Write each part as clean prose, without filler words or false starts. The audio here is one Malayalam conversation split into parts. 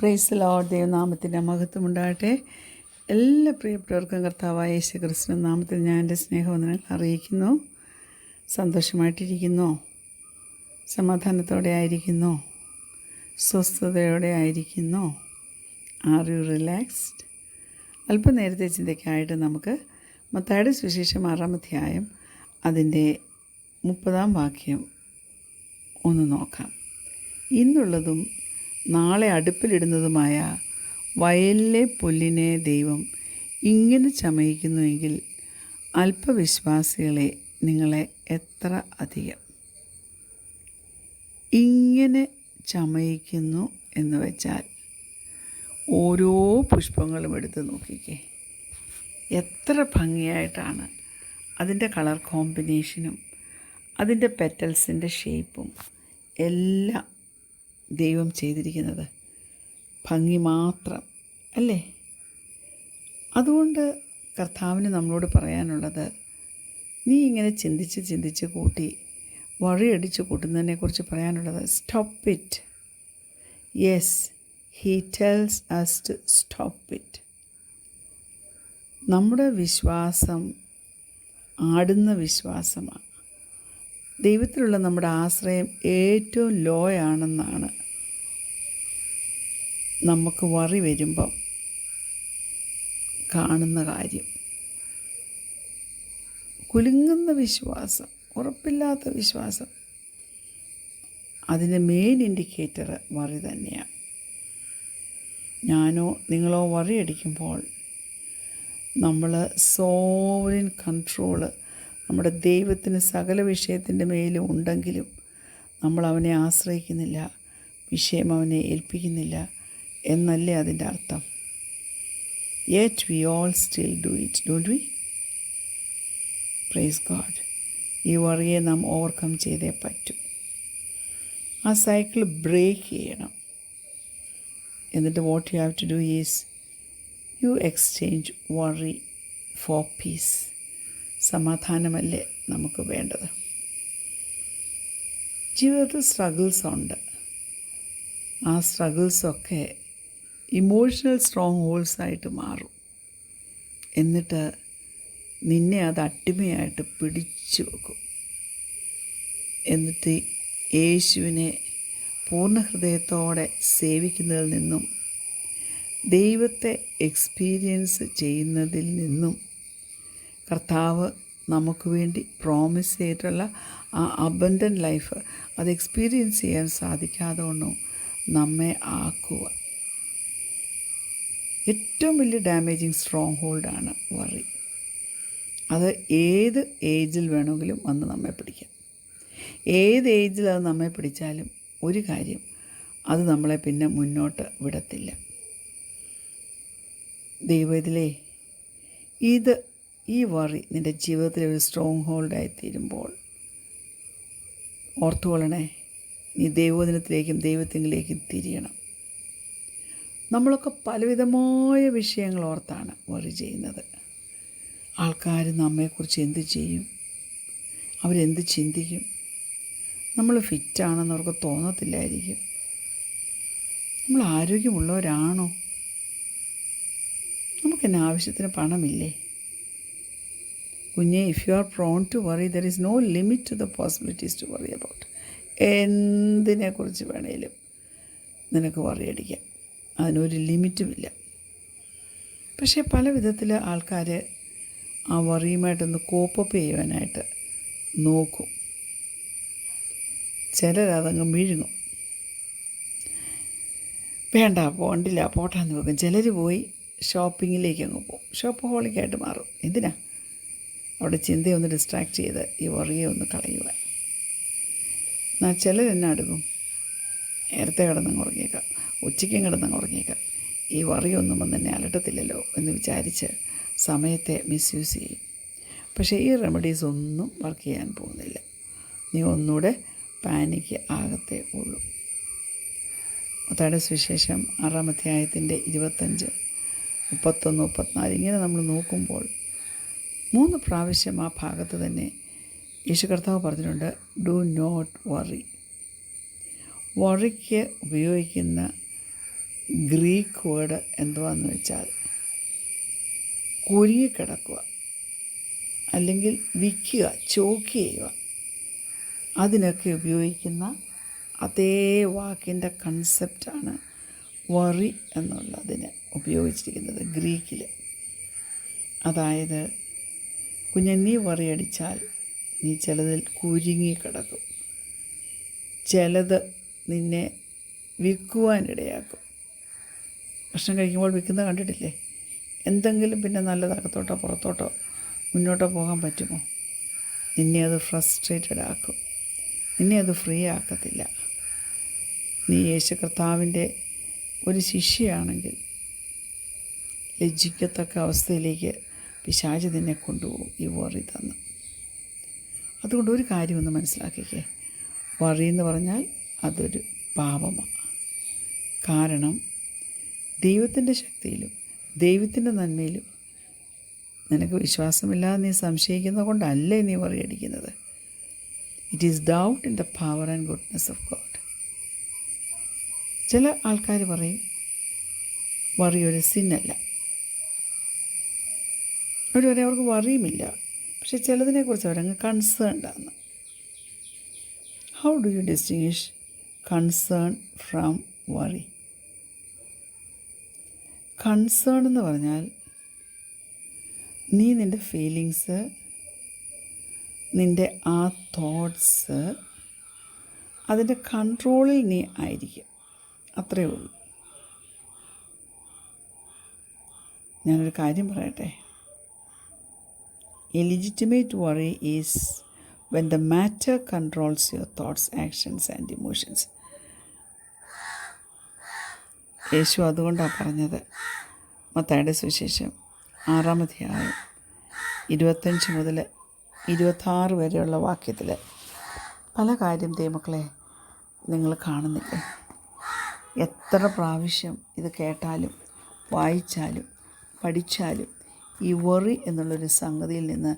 Praise Lord. ദൈവനാമത്തിൻ്റെ മഹത്വമുണ്ടാകട്ടെ. എല്ലാ പ്രിയപ്പെട്ടവർക്കും കർത്താവായ യേശു ക്രിസ്തു നാമത്തിൽ ഞാൻ എൻ്റെ സ്നേഹവന്ദനങ്ങൾ അറിയിക്കുന്നു. സന്തോഷമായിട്ടിരിക്കുന്നോ? സമാധാനത്തോടെ ആയിരിക്കുന്നോ? സ്വസ്ഥതയോടെ ആയിരിക്കുന്നോ? Are you relaxed? അല്പനേരത്തെ ചിന്തയ്ക്കായിട്ട് നമുക്ക് മത്തായിയുടെ സുവിശേഷം 6-ാം അധ്യായം അതിൻ്റെ 30-ാം വാക്യം ഒന്ന് നോക്കാം. ഇന്നുള്ളതും നാളെ അടുപ്പിലിടുന്നതുമായ വയലിലെ പുല്ലിനെ ദൈവം ഇങ്ങനെ ചമയിക്കുന്നുവെങ്കിൽ അല്പവിശ്വാസികളെ നിങ്ങളെ എത്ര അധികം. ഇങ്ങനെ ചമയിക്കുന്നു എന്ന് വെച്ചാൽ ഓരോ പുഷ്പങ്ങളും എടുത്ത് നോക്കിക്കേ, എത്ര ഭംഗിയായിട്ടാണ് അതിൻ്റെ കളർ കോമ്പിനേഷനും അതിൻ്റെ പെറ്റൽസിൻ്റെ ഷേപ്പും എല്ലാം ദൈവം ചെയ്തിരിക്കുന്നത്. ഭംഗി മാത്രം അല്ലേ? അതുകൊണ്ട് കർത്താവിന് നമ്മളോട് പറയാനുള്ളത്, നീ ഇങ്ങനെ ചിന്തിച്ച് കൂട്ടി വഴിയടിച്ച് കൂട്ടുന്നതിനെക്കുറിച്ച് പറയാനുള്ളത്, stop it. Yes, he tells us to stop it. നമ്മുടെ വിശ്വാസം ആടുന്ന വിശ്വാസമാണ്. ദൈവത്തിലുള്ള നമ്മുടെ ആശ്രയം ഏറ്റവും ലോ ആണെന്നാണ് നമുക്ക് വറി വരുമ്പം കാണുന്ന കാര്യം. കുലുങ്ങുന്ന വിശ്വാസം, ഉറപ്പില്ലാത്ത വിശ്വാസം, അതിൻ്റെ മെയിൻ ഇൻഡിക്കേറ്റർ വറി തന്നെയാണ്. ഞാനോ നിങ്ങളോ വറി അടിക്കുമ്പോൾ നമ്മൾ സോവറിൻ കൺട്രോള് നമ്മുടെ ദൈവത്തിന് സകല വിഷയത്തിൻ്റെ മേലും ഉണ്ടെങ്കിലും നമ്മൾ അവനെ ആശ്രയിക്കുന്നില്ല, വിഷയം അവനെ ഏൽപ്പിക്കുന്നില്ല എന്നല്ലേ അതിൻ്റെ അർത്ഥം. Yet we all still do it, don't we? Praise God. ഈ വറിയെ നാം ഓവർകം ചെയ്തേ പറ്റൂ. ആ സൈക്കിൾ ബ്രേക്ക് ചെയ്യണം. എന്നിട്ട് what you have to do is you exchange worry for peace. സമാധാനമല്ലേ നമുക്ക് വേണ്ടത്. ജീവിതത്തിൽ സ്ട്രഗിൾസ് ഉണ്ട്. ആ സ്ട്രഗിൾസൊക്കെ ഇമോഷണൽ സ്ട്രോങ് ഹോൾസായിട്ട് മാറും. എന്നിട്ട് നിന്നെ അത് അടിമയായിട്ട് പിടിച്ചു വെക്കും. എന്നിട്ട് യേശുവിനെ പൂർണ്ണ ഹൃദയത്തോടെ സേവിക്കുന്നതിൽ നിന്നും ദൈവത്തെ എക്സ്പീരിയൻസ് ചെയ്യുന്നതിൽ നിന്നും കർത്താവ് നമുക്ക് വേണ്ടി പ്രോമിസ് ചെയ്തിട്ടുള്ള ആ അബൻഡൻ്റ് ലൈഫ് അത് എക്സ്പീരിയൻസ് ചെയ്യാൻ സാധിക്കാതെ കൊണ്ടും നമ്മെ ആക്കുക. ഏറ്റവും വലിയ ഡാമേജിങ് സ്ട്രോങ് ഹോൾഡാണ് വറി. അത് ഏത് ഏജിൽ വേണമെങ്കിലും വന്ന് നമ്മെ പിടിക്കാം. ഏത് ഏജിൽ അത് നമ്മെ പിടിച്ചാലും ഒരു കാര്യം, അത് നമ്മളെ പിന്നെ മുന്നോട്ട് വിടത്തില്ല. ദൈവത്തിലേ, ഈ വറി നിൻ്റെ ജീവിതത്തിലെ ഒരു സ്ട്രോങ് ഹോൾഡായി തീരുമ്പോൾ ഓർത്തുകൊള്ളണേ, നീ ദൈവദിനത്തിലേക്കും ദൈവത്തിങ്കിലേക്കും തിരിയണം. നമ്മളൊക്കെ പലവിധമായ വിഷയങ്ങൾ ഓർത്താണ് വറി ചെയ്യുന്നത്. ആൾക്കാർ നമ്മെക്കുറിച്ച് എന്ത് ചെയ്യും, അവരെന്ത് ചിന്തിക്കും, നമ്മൾ ഫിറ്റാണെന്ന് അവർക്ക് തോന്നത്തില്ലായിരിക്കും, നമ്മൾ ആരോഗ്യമുള്ളവരാണോ, നമുക്കെന്നെ ആവശ്യത്തിന് പണമില്ലേ. കുഞ്ഞെ, if you are prone to worry, there is no limit to the possibilities to worry about. എന്തിനെക്കുറിച്ച് വേണേലും നിനക്ക് വറി അടിക്കാം, അതിനൊരു ലിമിറ്റുമില്ല. പക്ഷേ പല വിധത്തിൽ ആൾക്കാർ ആ വറിയുമായിട്ടൊന്ന് കോപ്പപ്പ് ചെയ്യുവാനായിട്ട് നോക്കും. ചിലരതങ്ങ് വിഴുങ്ങും. വേണ്ട, പോണ്ടില്ല, പോട്ടാന്ന് വെക്കും. ചിലർ പോയി ഷോപ്പിങ്ങിലേക്ക് അങ്ങ് പോകും. ഷോപ്പ് ഹോളിക്കായിട്ട് മാറും. എന്തിനാ? അവിടെ ചിന്തയൊന്ന് ഡിസ്ട്രാക്ട് ചെയ്ത് ഈ വറിയെ ഒന്ന് കളയുവാൻ. എന്നാൽ ചിലരെന്നെ അടുക്കും, നേരത്തെ കിടന്നങ്ങ് ഉറങ്ങിയേക്കാം, ഉച്ചയ്ക്കും കിടന്നങ്ങ് ഉറങ്ങിയേക്കാം, ഈ വറിയൊന്നും വന്ന് തന്നെ അലട്ടത്തില്ലല്ലോ എന്ന് വിചാരിച്ച് സമയത്തെ മിസ്യൂസ് ചെയ്യും. പക്ഷേ ഈ റെമഡീസ് ഒന്നും വർക്ക് ചെയ്യാൻ പോകുന്നില്ല. നീ ഒന്നുകൂടെ പാനിക്ക് ആകത്തേ ഉള്ളൂ. മത്തായിയുടെ സുവിശേഷം 6-ാം അധ്യായത്തിൻ്റെ 25, 31, 34 ഇങ്ങനെ നമ്മൾ നോക്കുമ്പോൾ 3 പ്രാവശ്യം ആ ഭാഗത്ത് തന്നെ യേശു കർത്താവ് പറഞ്ഞിട്ടുണ്ട്, ഡു നോട്ട് വറി. വറിക്ക് ഉപയോഗിക്കുന്ന ഗ്രീക്ക് വേർഡ് എന്തുവാന്ന് വെച്ചാൽ കുരുങ്ങിക്കിടക്കുക, അല്ലെങ്കിൽ വിൽക്കുക, ചോക്ക് ചെയ്യുക, അതിനൊക്കെ ഉപയോഗിക്കുന്ന അതേ വാക്കിൻ്റെ കൺസെപ്റ്റാണ് വറി എന്നുള്ളതിന് ഉപയോഗിച്ചിരിക്കുന്നത് ഗ്രീക്കിൽ. അതായത് കുഞ്ഞെ, നീ വറിയടിച്ചാൽ നീ ചിലതിൽ കുരുങ്ങിക്കിടക്കും, ചിലത് നിന്നെ വിൽക്കുവാനിടയാക്കും. ഭക്ഷണം കഴിക്കുമ്പോൾ വിൽക്കുന്നത് കണ്ടിട്ടില്ലേ? എന്തെങ്കിലും പിന്നെ നല്ലതകത്തോട്ടോ പുറത്തോട്ടോ മുന്നോട്ടോ പോകാൻ പറ്റുമോ? നിന്നെ അത് ഫ്രസ്ട്രേറ്റഡ് ആക്കും, നിന്നെ അത് ഫ്രീ ആക്കത്തില്ല. നീ യേശു കർത്താവിൻ്റെ ഒരു ശിഷ്യയാണെങ്കിൽ ലജ്ജിക്കത്തക്ക അവസ്ഥയിലേക്ക് പിശാച് നിന്നെ കൊണ്ടുപോകും ഈ വറി തന്ന്. അതുകൊണ്ട് ഒരു കാര്യമൊന്ന് മനസ്സിലാക്കിക്കേ, വറി എന്ന് പറഞ്ഞാൽ അതൊരു പാപമാണ്. കാരണം ദൈവത്തിൻ്റെ ശക്തിയിലും ദൈവത്തിൻ്റെ നന്മയിലും നിനക്ക് വിശ്വാസമില്ലാതെ നീ സംശയിക്കുന്നത് കൊണ്ടല്ലേ നീ വറിയടിക്കുന്നത്. It is doubt in the power and goodness of God. ചില ആൾക്കാർ പറയും വറി ഒരു സിന്നല്ല. അവർ പറയും അവർക്ക് വറിയുമില്ല, പക്ഷെ ചിലതിനെക്കുറിച്ച് അവരങ്ങ് കൺസേൺഡാണ്. How do you distinguish concern from worry? Concern എന്ന് പറഞ്ഞാൽ നീ നിൻ്റെ ഫീലിങ്സ്, നിൻ്റെ ആ തോട്ട്സ്, അതിൻ്റെ കൺട്രോളിൽ നീ ആയിരിക്കും, അത്രയേ ഉള്ളൂ. ഞാനൊരു കാര്യം പറയട്ടെ, a legitimate worry is when the matter controls your thoughts, actions and emotions. യേശു അതുകൊണ്ടാണ് പറഞ്ഞത്, മത്തായിയുടെ സുവിശേഷം 6-ാം അധ്യായം 25 മുതൽ 26 വരെയുള്ള വാക്യത്തിൽ പല കാര്യം ദൈവമക്കളെ നിങ്ങൾ കാണുന്നില്ലേ? എത്ര പ്രാവശ്യം ഇത് കേട്ടാലും വായിച്ചാലും പഠിച്ചാലും ഈ വറി എന്നുള്ളൊരു സംഗതിയിൽ നിന്ന്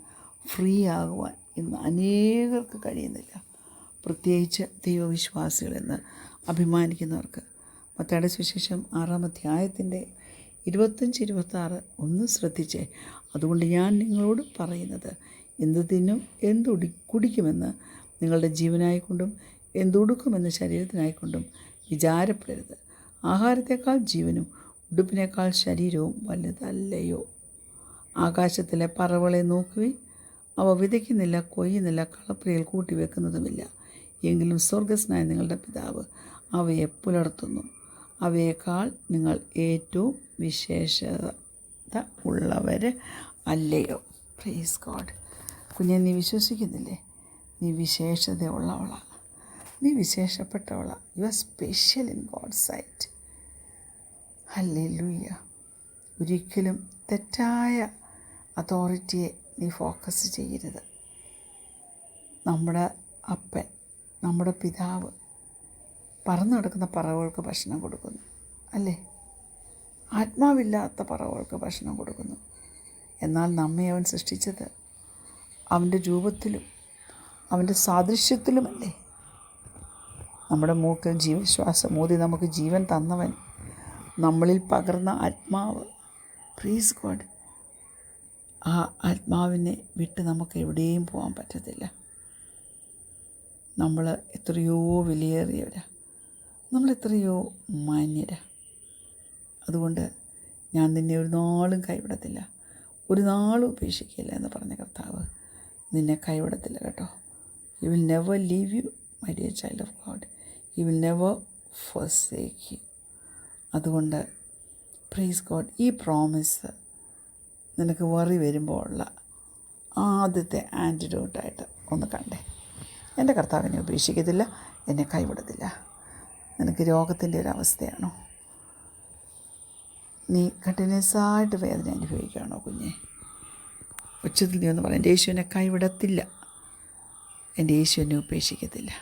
ഫ്രീ ആകുവാൻ ഇന്ന് അനേകർക്ക് കഴിയുന്നില്ല, പ്രത്യേകിച്ച് ദൈവവിശ്വാസികളെന്ന് അഭിമാനിക്കുന്നവർക്ക്. മത്തായിയുടെ സുവിശേഷം 6-ാം അധ്യായത്തിൻ്റെ 25-26 ഒന്ന് ശ്രദ്ധിച്ചേ. അതുകൊണ്ട് ഞാൻ നിങ്ങളോട് പറയുന്നത്, എന്ത് തിന്നും കുടിക്കുമെന്ന് നിങ്ങളുടെ ജീവനായിക്കൊണ്ടും എന്തുടുക്കുമെന്ന് ശരീരത്തിനായിക്കൊണ്ടും വിചാരപ്പെടരുത്. ആഹാരത്തേക്കാൾ ജീവനും ഉടുപ്പിനേക്കാൾ ശരീരവും വലുതല്ലയോ? ആകാശത്തിലെ പറവകളെ നോക്കുവിൻ, അവ വിതയ്ക്കുന്നില്ല, കൊയ്യുന്നില്ല, കളപ്പുരയിൽ കൂട്ടി വെക്കുന്നതുമില്ല. എങ്കിലും സ്വർഗസ്നായ നിങ്ങളുടെ പിതാവ് അവയെ പുലർത്തുന്നു. അവയേക്കാൾ നിങ്ങൾ ഏറ്റവും വിശേഷത ഉള്ളവർ അല്ലയോ? Praise God. കുഞ്ഞെ, നീ വിശ്വസിക്കുന്നില്ലേ? നീ വിശേഷത ഉള്ളവളാണ്, നീ വിശേഷപ്പെട്ടവളാണ്. You are special in God's sight. Hallelujah. ഒരിക്കലും തെറ്റായ അതോറിറ്റിയെ നീ ഫോക്കസ് ചെയ്യരുത്. നമ്മുടെ അപ്പൻ, നമ്മുടെ പിതാവ് പറന്നു നടക്കുന്ന പറവകൾക്ക് ഭക്ഷണം കൊടുക്കുന്നു, അല്ലേ? ആത്മാവില്ലാത്ത പറവകൾക്ക് ഭക്ഷണം കൊടുക്കുന്നു. എന്നാൽ നമ്മെ അവൻ സൃഷ്ടിച്ചത് അവൻ്റെ രൂപത്തിലും അവൻ്റെ സാദൃശ്യത്തിലുമല്ലേ? നമ്മുടെ മൂക്കിൽ ജീവശ്വാസം ഊതി നമുക്ക് ജീവൻ തന്നവൻ, നമ്മളിൽ പകർന്ന ആത്മാവ്, പ്രൈസ് ഗോഡ്, ആ ആത്മാവിനെ വിട്ട് നമുക്ക് എവിടെയും പോകാൻ പറ്റത്തില്ല. നമ്മൾ എത്രയോ വിലയേറിയവരാ, നമ്മൾ എത്രയോ മാന്യരാ. അതുകൊണ്ട് ഞാൻ നിന്നെ ഒരു നാളും കൈവിടത്തില്ല, ഒരു നാളും ഉപേക്ഷിക്കില്ല എന്ന് പറഞ്ഞ കർത്താവ് നിന്നെ കൈവിടത്തില്ല കേട്ടോ. He will never leave you my dear child of God. He will never forsake U. അതുകൊണ്ട് പ്രൈസ് ഗോഡ്, ഈ പ്രോമിസ് നിനക്ക് വറി വരുമ്പോൾ ഉള്ള ആദ്യത്തെ ആൻറ്റിഡോട്ടായിട്ട് ഒന്ന് കണ്ടേ. എൻ്റെ കർത്താവ് എന്നെ ഉപേക്ഷിക്കത്തില്ല, എന്നെ കൈവിടത്തില്ല. നിനക്ക് രോഗത്തിൻ്റെ ഒരവസ്ഥയാണോ? നീ കണ്ടിന്യൂസായിട്ട് വേദന അനുഭവിക്കുകയാണോ കുഞ്ഞെ? ഉച്ചത്തിൽ നീ ഒന്ന് പറയാം, എൻ്റെ യേശു എന്നെ കൈവിടത്തില്ല, എൻ്റെ യേശു എന്നെ ഉപേക്ഷിക്കത്തില്ല,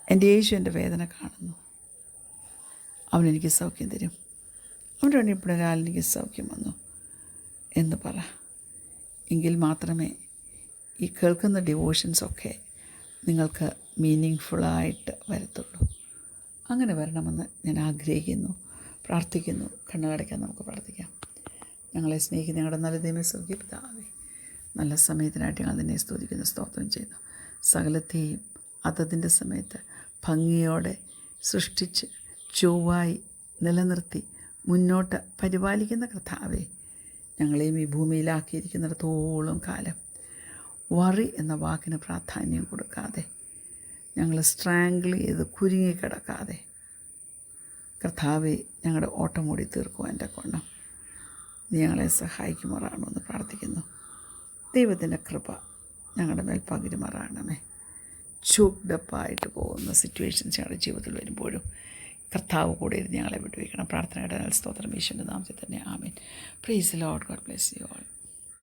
എൻ്റെ യേശു എൻ്റെ വേദന കാണുന്നു, അവനെനിക്ക് സൗഖ്യം തരും, അവൻ്റെ വേണ്ടി ഇപ്പോഴൊരാൾ എനിക്ക് സൗഖ്യം വന്നു എന്ന് പറ. എങ്കിൽ മാത്രമേ ഈ കേൾക്കുന്ന ഡിവോഷൻസൊക്കെ നിങ്ങൾക്ക് മീനിങ് ഫുള്ളായിട്ട് വരത്തുള്ളൂ. അങ്ങനെ വരണമെന്ന് ഞാൻ ആഗ്രഹിക്കുന്നു. പ്രാർത്ഥിക്കുന്നു. കണ്ണുകടയ്ക്കാൻ നമുക്ക് പ്രാർത്ഥിക്കാം. ഞങ്ങളെ സ്നേഹിക്കുന്ന ഞങ്ങളുടെ നല്ല ദൈവമേ, സ്വർഗീയ പിതാവേ, നല്ല സമയത്തിനായിട്ട് ഞങ്ങൾ നിന്നെ സ്തുതിക്കുന്നു, സ്തോത്രം ചെയ്യുന്നു. സകലത്തെയും അതതിൻ്റെ സമയത്ത് ഭംഗിയോടെ സൃഷ്ടിച്ച് ചൊവ്വായി നിലനിർത്തി മുന്നോട്ട് പരിപാലിക്കുന്ന കർത്താവേ, ഞങ്ങളെയും ഈ ഭൂമിയിലാക്കിയിരിക്കുന്നിടത്തോളം കാലം വറി എന്ന വാക്കിന് പ്രാധാന്യം കൊടുക്കാതെ, ഞങ്ങൾ സ്ട്രാങ്കിൾ ചെയ്ത് കുരുങ്ങിക്കിടക്കാതെ കർത്താവെ ഞങ്ങളുടെ ഓട്ടം ഓടി തീർക്കുവാൻ്റെ കൊണ്ണം നീ ഞങ്ങളെ സഹായിക്കുമാറാണോ എന്ന് പ്രാർത്ഥിക്കുന്നു. ദൈവത്തിൻ്റെ കൃപ ഞങ്ങളുടെ മേൽ പകരുമാറാണമേ. ചൂക്ഡപ്പായിട്ട് പോകുന്ന സിറ്റുവേഷൻസ് ഞങ്ങളുടെ ജീവിതത്തിൽ വരുമ്പോഴും കർത്താവ് കൂടെ ഇരുന്ന് ഞങ്ങളെ വിട്ടുവയ്ക്കണം. പ്രാർത്ഥനയുടെ സ്തോത്രം യേശുവിൻ്റെ നാമത്തിൽ തന്നെ. Amen. Praise the Lord. God bless you all.